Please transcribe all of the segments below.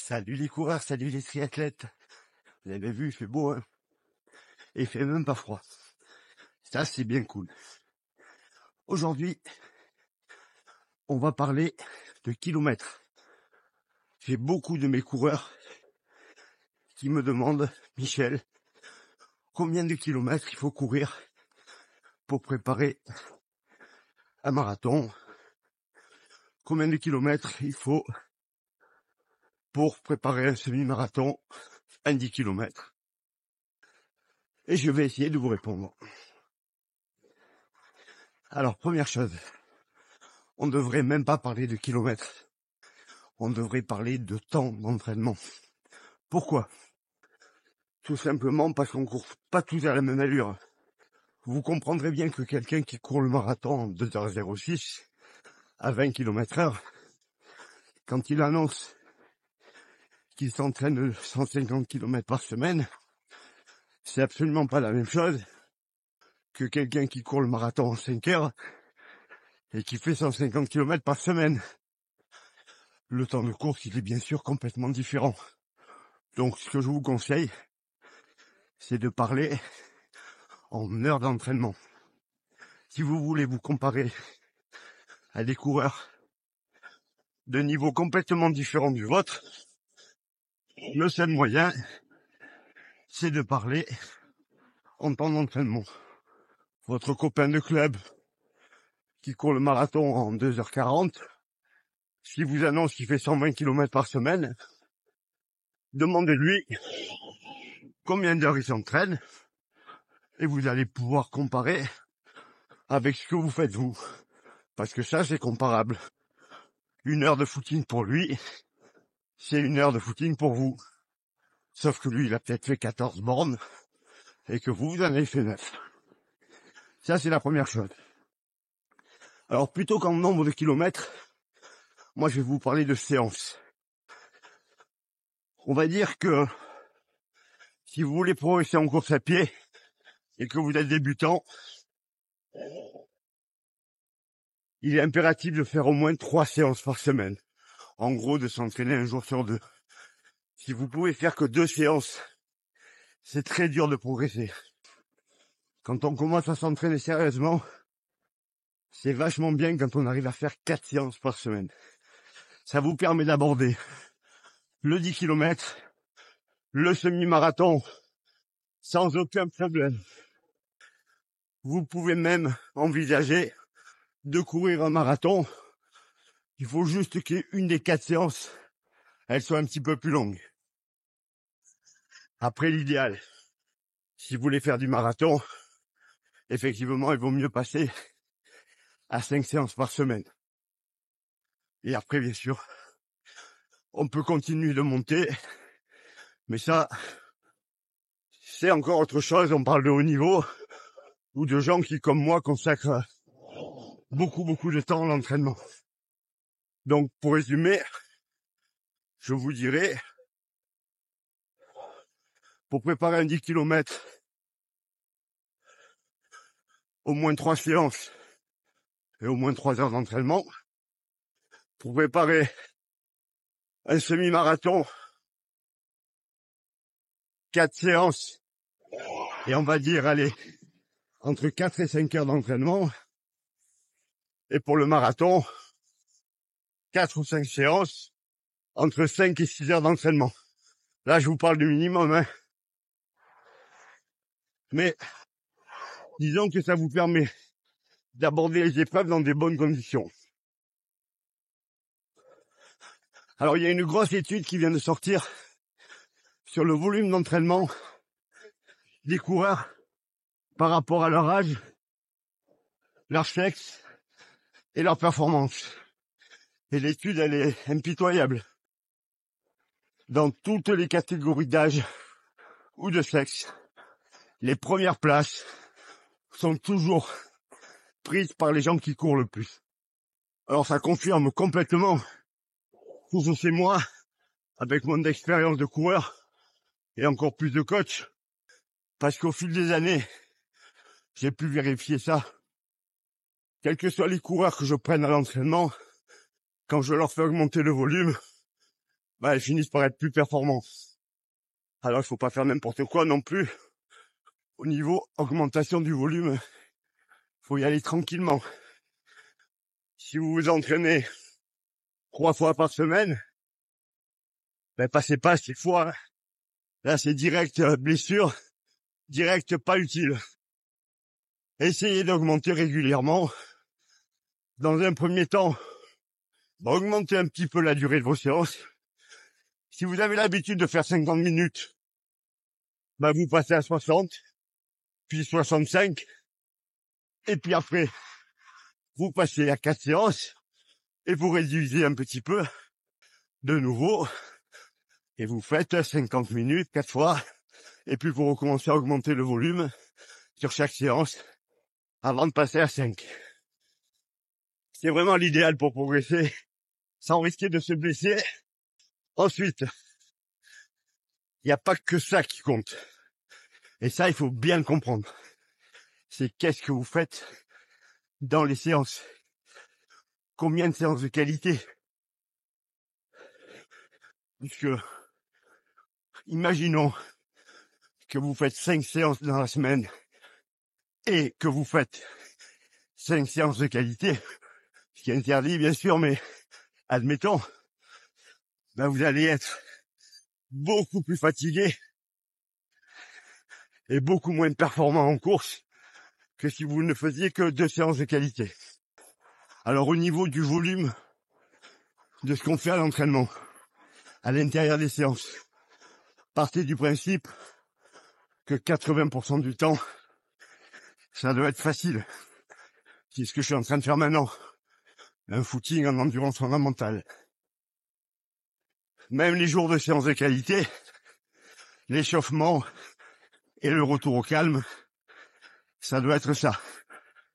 Salut les coureurs, salut les triathlètes. Vous avez vu, il fait beau, hein. Et il fait même pas froid. Ça, c'est bien cool. Aujourd'hui, on va parler de kilomètres. J'ai beaucoup de mes coureurs qui me demandent, Michel, combien de kilomètres il faut courir pour préparer un marathon? Combien de kilomètres il faut pour préparer un semi-marathon, un 10 kilomètres? Et je vais essayer de vous répondre. Alors, première chose, on ne devrait même pas parler de kilomètres. On devrait parler de temps d'entraînement. Pourquoi? Tout simplement parce qu'on court pas tous à la même allure. Vous comprendrez bien que quelqu'un qui court le marathon en 2h06 à 20 km/h, quand il annonce qu'il s'entraîne 150 km par semaine, c'est absolument pas la même chose que quelqu'un qui court le marathon en 5 heures et qui fait 150 km par semaine. Le temps de course, il est bien sûr complètement différent. Donc, ce que je vous conseille, c'est de parler en heures d'entraînement. Si vous voulez vous comparer à des coureurs de niveau complètement différent du vôtre, le seul moyen, c'est de parler en temps d'entraînement. Votre copain de club qui court le marathon en 2h40, s'il vous annonce qu'il fait 120 km par semaine, demandez-lui combien d'heures il s'entraîne et vous allez pouvoir comparer avec ce que vous faites vous. Parce que ça, c'est comparable. 1 heure de footing pour lui, c'est 1 heure de footing pour vous. Sauf que lui, il a peut-être fait 14 bornes et que vous en avez fait 9. Ça, c'est la première chose. Alors, plutôt qu'en nombre de kilomètres, moi, je vais vous parler de séances. On va dire que si vous voulez progresser en course à pied et que vous êtes débutant, il est impératif de faire au moins 3 séances par semaine. En gros, de s'entraîner un jour sur 2. Si vous pouvez faire que 2 séances, c'est très dur de progresser. Quand on commence à s'entraîner sérieusement, c'est vachement bien quand on arrive à faire 4 séances par semaine. Ça vous permet d'aborder le 10 km, le semi-marathon, sans aucun problème. Vous pouvez même envisager de courir un marathon. Il faut juste qu'une des 4 séances, elle soit un petit peu plus longue. Après, l'idéal, si vous voulez faire du marathon, effectivement, il vaut mieux passer à 5 séances par semaine. Et après, bien sûr, on peut continuer de monter, mais ça, c'est encore autre chose. On parle de haut niveau ou de gens qui, comme moi, consacrent beaucoup de temps à l'entraînement. Donc, pour résumer, je vous dirais, pour préparer un 10 km, au moins 3 séances et au moins 3 heures d'entraînement. Pour préparer un semi-marathon, 4 séances et on va dire, allez, entre 4 et 5 heures d'entraînement. Et pour le marathon, 4 ou 5 séances, entre 5 et 6 heures d'entraînement. Là, je vous parle du minimum, hein. Mais disons que ça vous permet d'aborder les épreuves dans des bonnes conditions. Alors, il y a une grosse étude qui vient de sortir sur le volume d'entraînement des coureurs par rapport à leur âge, leur sexe et leur performance. Et l'étude, elle est impitoyable. Dans toutes les catégories d'âge ou de sexe, les premières places sont toujours prises par les gens qui courent le plus. Alors ça confirme complètement tout ce que c'est moi, avec mon expérience de coureur et encore plus de coach, parce qu'au fil des années, j'ai pu vérifier ça. Quels que soient les coureurs que je prenne à l'entraînement, quand je leur fais augmenter le volume, elles finissent par être plus performantes. Alors il faut pas faire n'importe quoi non plus. Au niveau augmentation du volume, faut y aller tranquillement. Si vous vous entraînez 3 fois par semaine, passez pas 6 fois. Hein. Là, c'est direct blessure, direct pas utile. Essayez d'augmenter régulièrement. Dans un premier temps, augmentez un petit peu la durée de vos séances. Si vous avez l'habitude de faire 50 minutes, vous passez à 60, puis 65, et puis après, vous passez à 4 séances, et vous réduisez un petit peu, de nouveau, et vous faites 50 minutes, 4 fois, et puis vous recommencez à augmenter le volume sur chaque séance, avant de passer à 5. C'est vraiment l'idéal pour progresser, sans risquer de se blesser. Ensuite, il n'y a pas que ça qui compte. Et ça, il faut bien le comprendre. C'est qu'est-ce que vous faites dans les séances. Combien de séances de qualité? Puisque, imaginons que vous faites 5 séances dans la semaine et que vous faites 5 séances de qualité, ce qui est interdit bien sûr, mais admettons, vous allez être beaucoup plus fatigué et beaucoup moins performant en course que si vous ne faisiez que 2 séances de qualité. Alors au niveau du volume de ce qu'on fait à l'entraînement, à l'intérieur des séances, partez du principe que 80% du temps, ça doit être facile. C'est ce que je suis en train de faire maintenant. Un footing en endurance fondamentale. Même les jours de séance de qualité, l'échauffement et le retour au calme, ça doit être ça.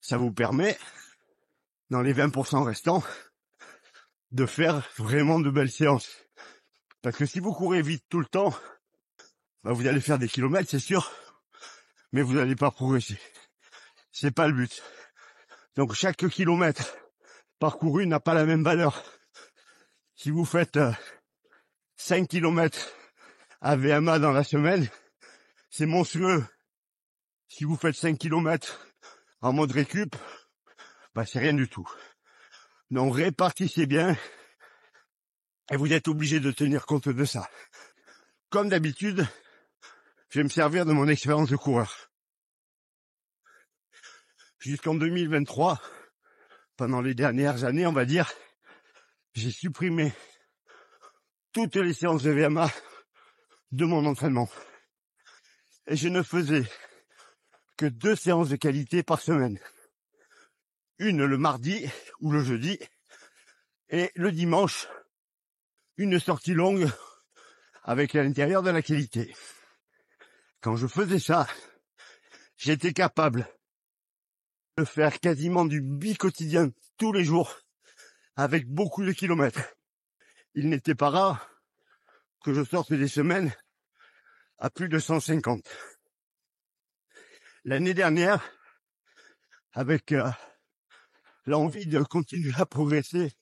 Ça vous permet, dans les 20% restants, de faire vraiment de belles séances. Parce que si vous courez vite tout le temps, vous allez faire des kilomètres, c'est sûr, mais vous n'allez pas progresser. C'est pas le but. Donc chaque kilomètre parcouru n'a pas la même valeur. Si vous faites 5 kilomètres à VMA dans la semaine, c'est monstrueux. Si vous faites 5 kilomètres en mode récup, c'est rien du tout. Donc répartissez bien et vous êtes obligé de tenir compte de ça. Comme d'habitude, je vais me servir de mon expérience de coureur. Jusqu'en 2023, pendant les dernières années, on va dire, j'ai supprimé toutes les séances de VMA de mon entraînement. Et je ne faisais que 2 séances de qualité par semaine. Une le mardi ou le jeudi, et le dimanche, une sortie longue avec à l'intérieur de la qualité. Quand je faisais ça, j'étais capable de faire quasiment du bi-quotidien tous les jours, avec beaucoup de kilomètres. Il n'était pas rare que je sorte des semaines à plus de 150. L'année dernière, avec l'envie de continuer à progresser,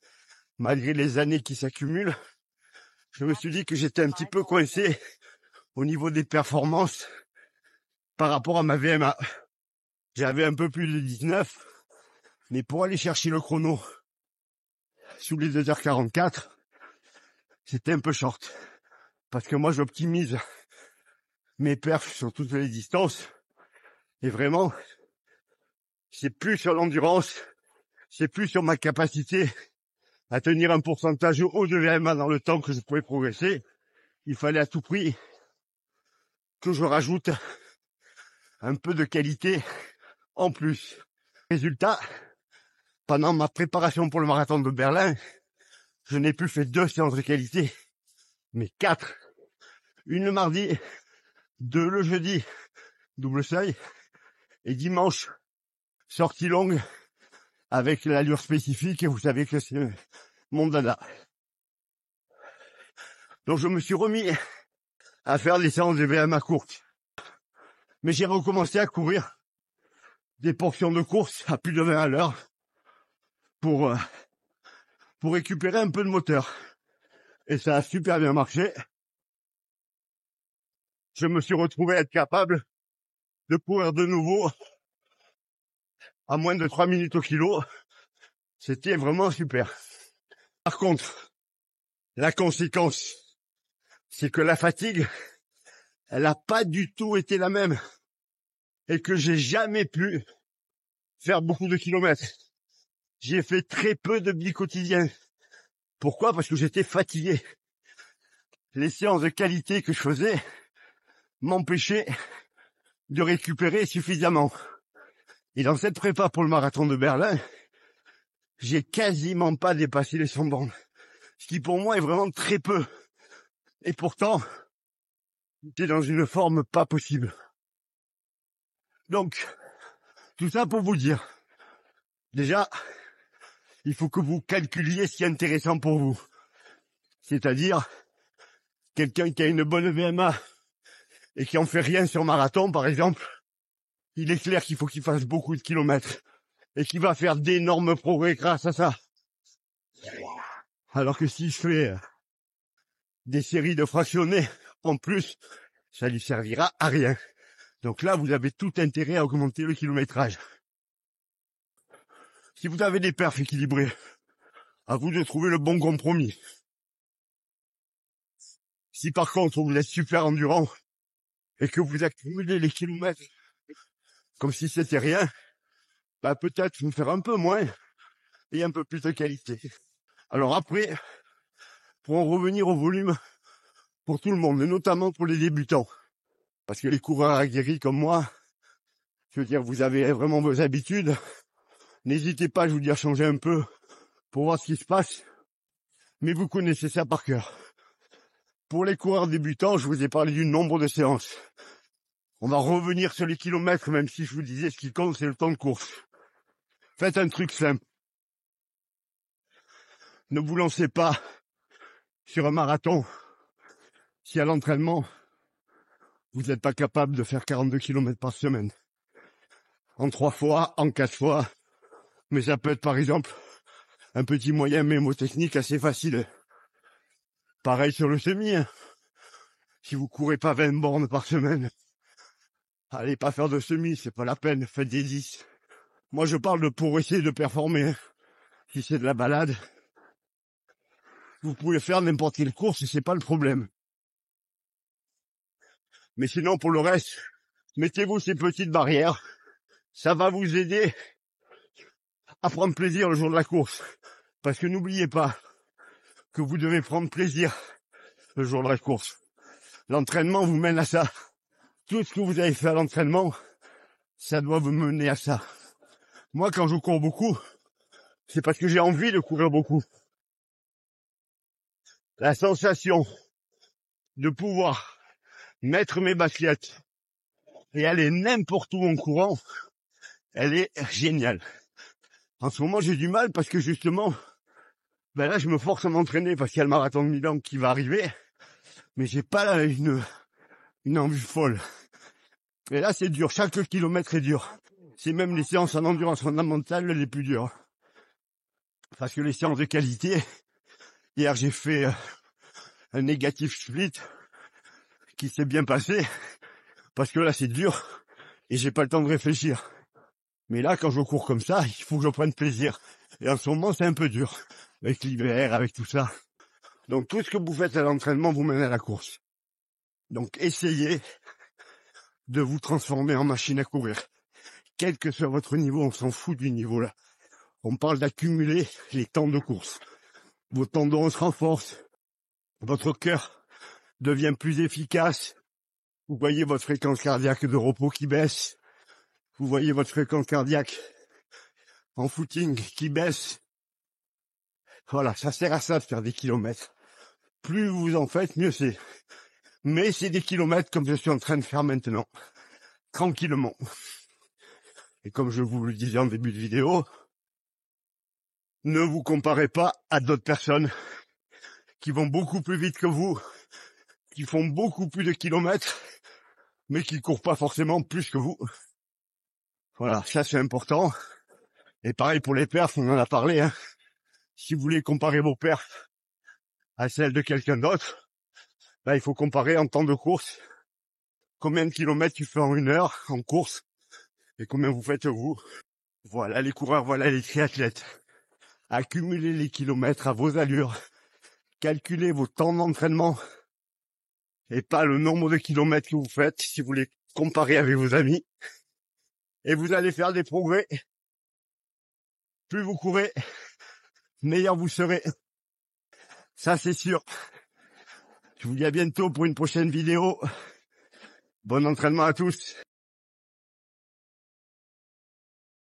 malgré les années qui s'accumulent, je me suis dit que j'étais un petit peu coincé au niveau des performances par rapport à ma VMA. J'avais un peu plus de 19, mais pour aller chercher le chrono sous les 2h44, c'était un peu short. Parce que moi, j'optimise mes perfs sur toutes les distances. Et vraiment, c'est plus sur l'endurance, c'est plus sur ma capacité à tenir un pourcentage haut de VMA dans le temps que je pouvais progresser. Il fallait à tout prix que je rajoute un peu de qualité en plus. Résultat, pendant ma préparation pour le marathon de Berlin, je n'ai plus fait 2 séances de qualité, mais 4. Une le mardi, 2 le jeudi, double seuil, et dimanche, sortie longue, avec l'allure spécifique, et vous savez que c'est mon dada. Donc je me suis remis à faire des séances de VMA courtes. Mais j'ai recommencé à courir des portions de course à plus de 20 à l'heure pour récupérer un peu de moteur. Et ça a super bien marché. Je me suis retrouvé à être capable de courir de nouveau à moins de 3 minutes au kilo. C'était vraiment super. Par contre, la conséquence, c'est que la fatigue, elle n'a pas du tout été la même. Et que j'ai jamais pu faire beaucoup de kilomètres. J'ai fait très peu de billes quotidiennes. Pourquoi? Parce que j'étais fatigué. Les séances de qualité que je faisais m'empêchaient de récupérer suffisamment. Et dans cette prépa pour le marathon de Berlin, j'ai quasiment pas dépassé les 100 bornes. Ce qui pour moi est vraiment très peu. Et pourtant, j'étais dans une forme pas possible. Donc, tout ça pour vous dire, déjà, il faut que vous calculiez ce qui est intéressant pour vous. C'est-à-dire, quelqu'un qui a une bonne VMA et qui en fait rien sur marathon, par exemple, il est clair qu'il faut qu'il fasse beaucoup de kilomètres et qu'il va faire d'énormes progrès grâce à ça. Alors que s'il fait des séries de fractionnés en plus, ça lui servira à rien. Donc là, vous avez tout intérêt à augmenter le kilométrage. Si vous avez des perfs équilibrés, à vous de trouver le bon compromis. Si par contre vous êtes super endurant et que vous accumulez les kilomètres comme si c'était rien, bah peut-être me faire un peu moins et un peu plus de qualité. Alors après, pour en revenir au volume, pour tout le monde, et notamment pour les débutants, parce que les coureurs aguerris comme moi, je veux dire, vous avez vraiment vos habitudes, n'hésitez pas, je vous dis, à changer un peu pour voir ce qui se passe, mais vous connaissez ça par cœur. Pour les coureurs débutants, je vous ai parlé du nombre de séances. On va revenir sur les kilomètres, même si je vous disais ce qui compte, c'est le temps de course. Faites un truc simple. Ne vous lancez pas sur un marathon si à l'entraînement, vous n'êtes pas capable de faire 42 km par semaine. En 3 fois, en 4 fois. Mais ça peut être par exemple un petit moyen mémotechnique assez facile. Pareil sur le semi. Hein. Si vous courez pas 20 bornes par semaine, allez pas faire de semi, c'est pas la peine, faites des 10. Moi je parle de pour essayer de performer. Hein. Si c'est de la balade, vous pouvez faire n'importe quelle course et c'est pas le problème. Mais sinon pour le reste, mettez-vous ces petites barrières. Ça va vous aider à prendre plaisir le jour de la course. Parce que n'oubliez pas que vous devez prendre plaisir le jour de la course. L'entraînement vous mène à ça. Tout ce que vous avez fait à l'entraînement, ça doit vous mener à ça. Moi, quand je cours beaucoup, c'est parce que j'ai envie de courir beaucoup. La sensation de pouvoir mettre mes baskets et aller n'importe où en courant, elle est géniale. En ce moment, j'ai du mal parce que justement, ben là, je me force à m'entraîner parce qu'il y a le marathon de Milan qui va arriver, mais j'ai pas là une envie folle. Et là, c'est dur. Chaque kilomètre est dur. C'est même les séances en endurance fondamentale les plus dures. Parce que les séances de qualité, hier, j'ai fait un négatif split qui s'est bien passé. Parce que là, c'est dur et j'ai pas le temps de réfléchir. Mais là, quand je cours comme ça, il faut que je prenne plaisir. Et en ce moment, c'est un peu dur. Avec l'hiver, avec tout ça. Donc, tout ce que vous faites à l'entraînement vous mène à la course. Donc, essayez de vous transformer en machine à courir. Quel que soit votre niveau, on s'en fout du niveau là. On parle d'accumuler les temps de course. Vos tendons se renforcent. Votre cœur devient plus efficace. Vous voyez votre fréquence cardiaque de repos qui baisse. Vous voyez votre fréquence cardiaque en footing qui baisse. Voilà, ça sert à ça de faire des kilomètres. Plus vous en faites, mieux c'est. Mais c'est des kilomètres comme je suis en train de faire maintenant. Tranquillement. Et comme je vous le disais en début de vidéo, ne vous comparez pas à d'autres personnes qui vont beaucoup plus vite que vous, qui font beaucoup plus de kilomètres, mais qui courent pas forcément plus que vous. Voilà, ça c'est important. Et pareil pour les perfs, on en a parlé. Hein. Si vous voulez comparer vos perfs à celle de quelqu'un d'autre, il faut comparer en temps de course. Combien de kilomètres tu fais en 1 heure en course et combien vous faites vous. Voilà les coureurs, voilà les triathlètes. Accumulez les kilomètres à vos allures. Calculez vos temps d'entraînement et pas le nombre de kilomètres que vous faites si vous les comparez avec vos amis. Et vous allez faire des progrès. Plus vous courez, meilleur vous serez. Ça, c'est sûr. Je vous dis à bientôt pour une prochaine vidéo. Bon entraînement à tous.